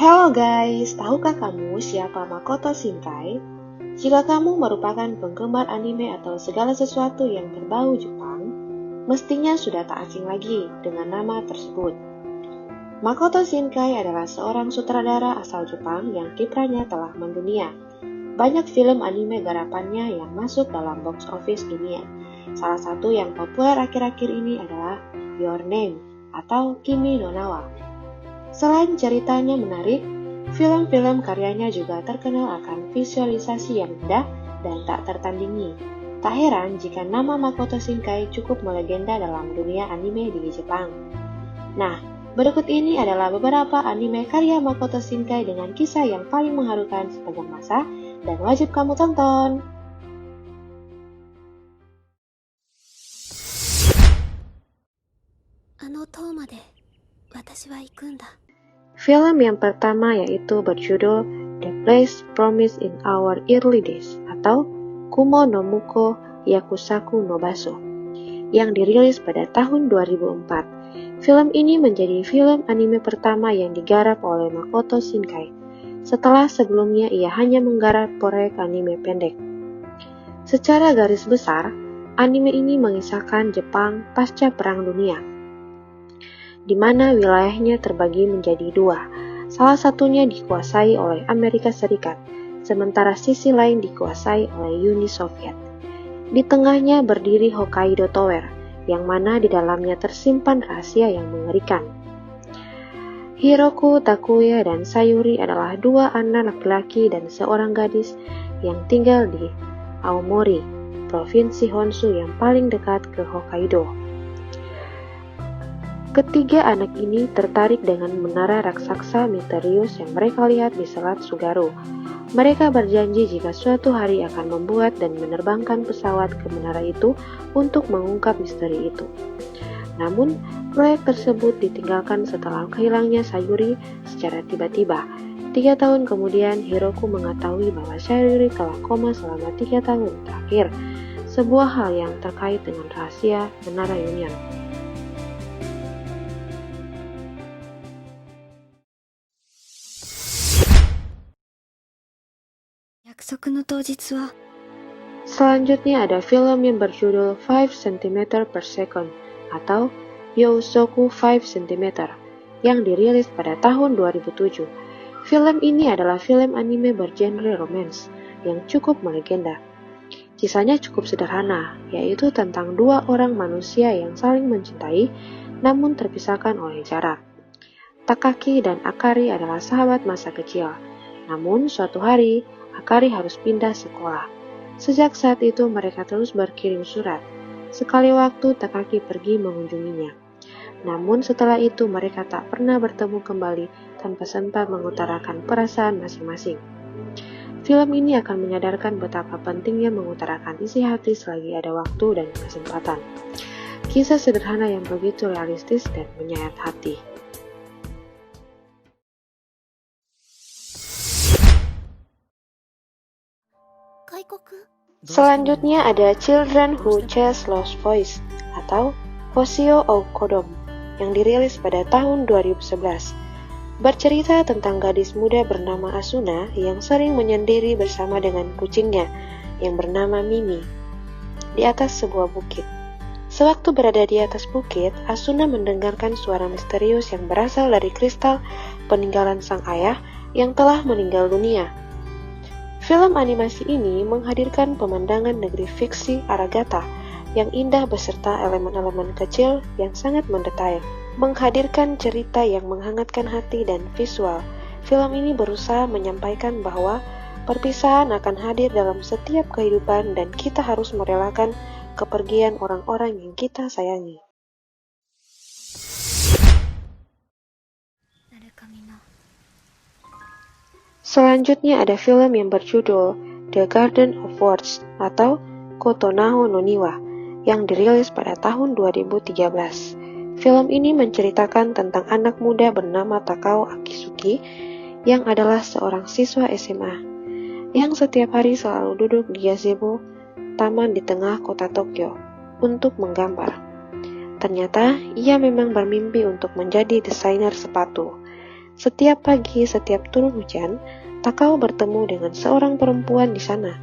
Halo guys, tahukah kamu siapa Makoto Shinkai? Jika kamu merupakan penggemar anime atau segala sesuatu yang berbau Jepang, mestinya sudah tak asing lagi dengan nama tersebut. Makoto Shinkai adalah seorang sutradara asal Jepang yang kiprahnya telah mendunia. Banyak film anime garapannya yang masuk dalam box office dunia. Salah satu yang populer akhir-akhir ini adalah Your Name atau Kimi no Na wa. Selain ceritanya menarik, film-film karyanya juga terkenal akan visualisasi yang indah dan tak tertandingi. Tak heran jika nama Makoto Shinkai cukup melegenda dalam dunia anime di Jepang. Nah, berikut ini adalah beberapa anime karya Makoto Shinkai dengan kisah yang paling mengharukan sepanjang masa dan wajib kamu tonton. Film yang pertama yaitu berjudul The Place Promised in Our Early Days atau Kumo no Muko Yakusaku no Baso yang dirilis pada tahun 2004. Film ini menjadi film anime pertama yang digarap oleh Makoto Shinkai. Setelah sebelumnya ia hanya menggarap proyek anime pendek. Secara garis besar, anime ini mengisahkan Jepang pasca Perang Dunia, di mana wilayahnya terbagi menjadi dua. Salah satunya dikuasai oleh Amerika Serikat, sementara sisi lain dikuasai oleh Uni Soviet. Di tengahnya berdiri Hokkaido Tower, yang mana di dalamnya tersimpan rahasia yang mengerikan. Hiroku, Takuya, dan Sayuri adalah dua anak laki-laki dan seorang gadis yang tinggal di Aomori, provinsi Honshu yang paling dekat ke Hokkaido. Ketiga anak ini tertarik dengan menara raksasa misterius yang mereka lihat di Selat Tsugaru. Mereka berjanji jika suatu hari akan membuat dan menerbangkan pesawat ke menara itu untuk mengungkap misteri itu. Namun, proyek tersebut ditinggalkan setelah hilangnya Sayuri secara tiba-tiba. 3 tahun kemudian, Hiroku mengetahui bahwa Sayuri telah koma selama 3 tahun terakhir, sebuah hal yang terkait dengan rahasia menara Union. Selanjutnya ada film yang berjudul 5 cm per second atau Yousoku 5 cm yang dirilis pada tahun 2007. Film ini adalah film anime bergenre romance yang cukup melegenda. Kisahnya cukup sederhana, yaitu tentang dua orang manusia yang saling mencintai namun terpisahkan oleh jarak. Takaki dan Akari adalah sahabat masa kecil. Namun suatu hari Akari harus pindah sekolah. Sejak saat itu mereka terus berkirim surat. Sekali waktu Takaki pergi mengunjunginya. Namun setelah itu mereka tak pernah bertemu kembali tanpa sempat mengutarakan perasaan masing-masing. Film ini akan menyadarkan betapa pentingnya mengutarakan isi hati selagi ada waktu dan kesempatan. Kisah sederhana yang begitu realistis dan menyayat hati. Selanjutnya ada Children Who Chase Lost Boys atau Hoshio ou Kodom yang dirilis pada tahun 2011. Bercerita tentang gadis muda bernama Asuna yang sering menyendiri bersama dengan kucingnya yang bernama Mimi di atas sebuah bukit. Sewaktu berada di atas bukit, Asuna mendengarkan suara misterius yang berasal dari kristal peninggalan sang ayah yang telah meninggal dunia. Film animasi ini menghadirkan pemandangan negeri fiksi Aragata yang indah beserta elemen-elemen kecil yang sangat mendetail. Menghadirkan cerita yang menghangatkan hati dan visual. Film ini berusaha menyampaikan bahwa perpisahan akan hadir dalam setiap kehidupan dan kita harus merelakan kepergian orang-orang yang kita sayangi. Selanjutnya ada film yang berjudul The Garden of Words atau Kotonaho no Niwa yang dirilis pada tahun 2013. Film ini menceritakan tentang anak muda bernama Takao Akitsuki yang adalah seorang siswa SMA yang setiap hari selalu duduk di gazebo taman di tengah kota Tokyo untuk menggambar. Ternyata ia memang bermimpi untuk menjadi desainer sepatu. Setiap pagi, setiap turun hujan, Takao bertemu dengan seorang perempuan di sana.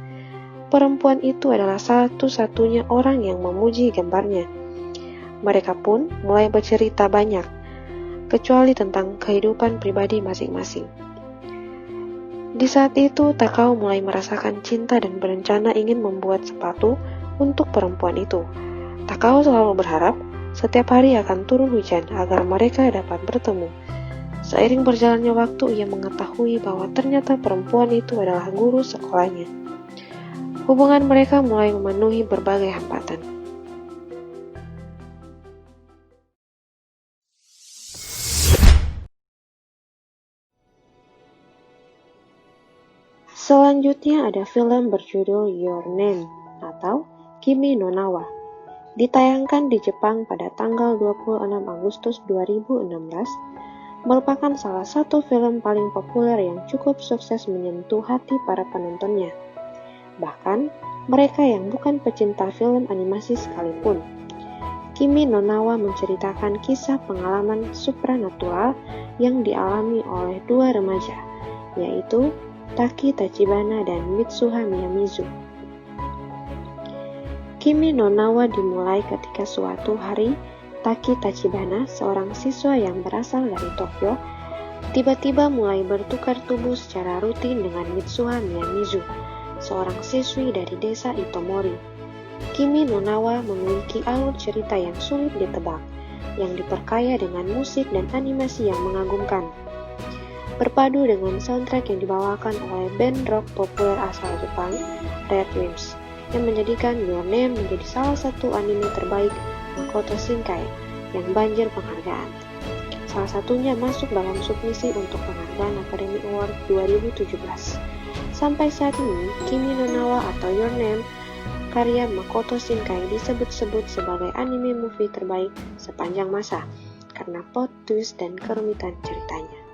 Perempuan itu adalah satu-satunya orang yang memuji gambarnya. Mereka pun mulai bercerita banyak, kecuali tentang kehidupan pribadi masing-masing. Di saat itu, Takao mulai merasakan cinta dan berencana ingin membuat sepatu untuk perempuan itu. Takao selalu berharap setiap hari akan turun hujan agar mereka dapat bertemu. Seiring berjalannya waktu, ia mengetahui bahwa ternyata perempuan itu adalah guru sekolahnya. Hubungan mereka mulai memenuhi berbagai hambatan. Selanjutnya ada film berjudul Your Name atau Kimi no Nawa. Ditayangkan di Jepang pada tanggal 26 Agustus 2016, merupakan salah satu film paling populer yang cukup sukses menyentuh hati para penontonnya. Bahkan, mereka yang bukan pecinta film animasi sekalipun. Kimi no Nawa menceritakan kisah pengalaman supranatural yang dialami oleh dua remaja, yaitu Taki Tachibana dan Mitsuha Miyamizu. Kimi no Nawa dimulai ketika suatu hari Taki Tachibana, seorang siswa yang berasal dari Tokyo, tiba-tiba mulai bertukar tubuh secara rutin dengan Mitsuha Miyamizu, seorang siswi dari desa Itomori. Kimi no Nawa memiliki alur cerita yang sulit ditebak, yang diperkaya dengan musik dan animasi yang mengagumkan. Berpadu dengan soundtrack yang dibawakan oleh band rock populer asal Jepang, Red Wimps, yang menjadikan Your Name menjadi salah satu anime terbaik Makoto Shinkai yang banjir penghargaan. Salah satunya masuk dalam submisi untuk penghargaan Academy Award 2017. Sampai saat ini, Kimi no Nawa atau Your Name karya Makoto Shinkai disebut-sebut sebagai anime movie terbaik sepanjang masa karena plot twist dan kerumitan ceritanya.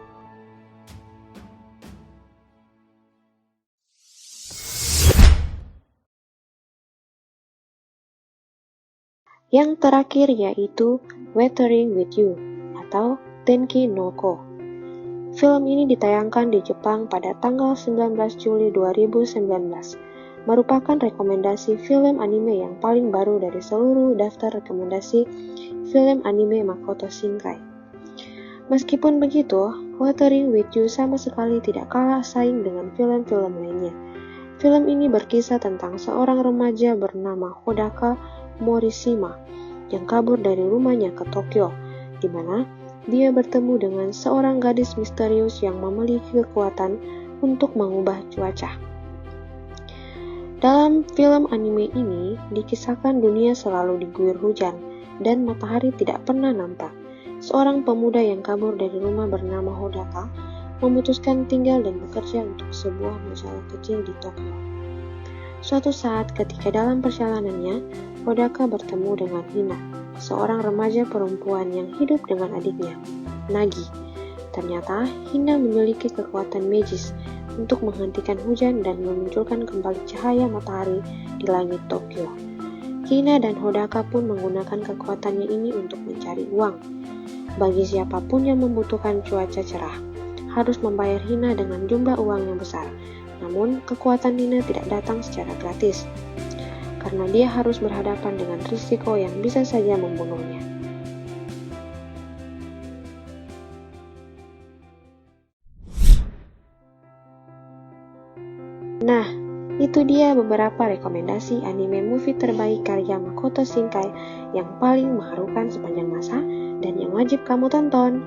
Yang terakhir yaitu Weathering with You atau Tenki no Ko. Film ini ditayangkan di Jepang pada tanggal 19 Juli 2019, merupakan rekomendasi film anime yang paling baru dari seluruh daftar rekomendasi film anime Makoto Shinkai. Meskipun begitu, Weathering with You sama sekali tidak kalah saing dengan film-film lainnya. Film ini berkisah tentang seorang remaja bernama Hodaka Morishima yang kabur dari rumahnya ke Tokyo, di mana dia bertemu dengan seorang gadis misterius yang memiliki kekuatan untuk mengubah cuaca. Dalam film anime ini, dikisahkan dunia selalu diguyur hujan dan matahari tidak pernah nampak. Seorang pemuda yang kabur dari rumah bernama Hodaka memutuskan tinggal dan bekerja untuk sebuah majalah kecil di Tokyo. Suatu saat ketika dalam perjalanannya, Hodaka bertemu dengan Hina, seorang remaja perempuan yang hidup dengan adiknya, Nagi. Ternyata Hina memiliki kekuatan magis untuk menghentikan hujan dan memunculkan kembali cahaya matahari di langit Tokyo. Hina dan Hodaka pun menggunakan kekuatannya ini untuk mencari uang. Bagi siapapun yang membutuhkan cuaca cerah, harus membayar Hina dengan jumlah uang yang besar. Namun, kekuatan Hina tidak datang secara gratis, karena dia harus berhadapan dengan risiko yang bisa saja membunuhnya. Nah, itu dia beberapa rekomendasi anime movie terbaik karya Makoto Shinkai yang paling mengharukan sepanjang masa dan yang wajib kamu tonton.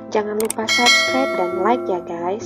Jangan lupa subscribe dan like ya guys.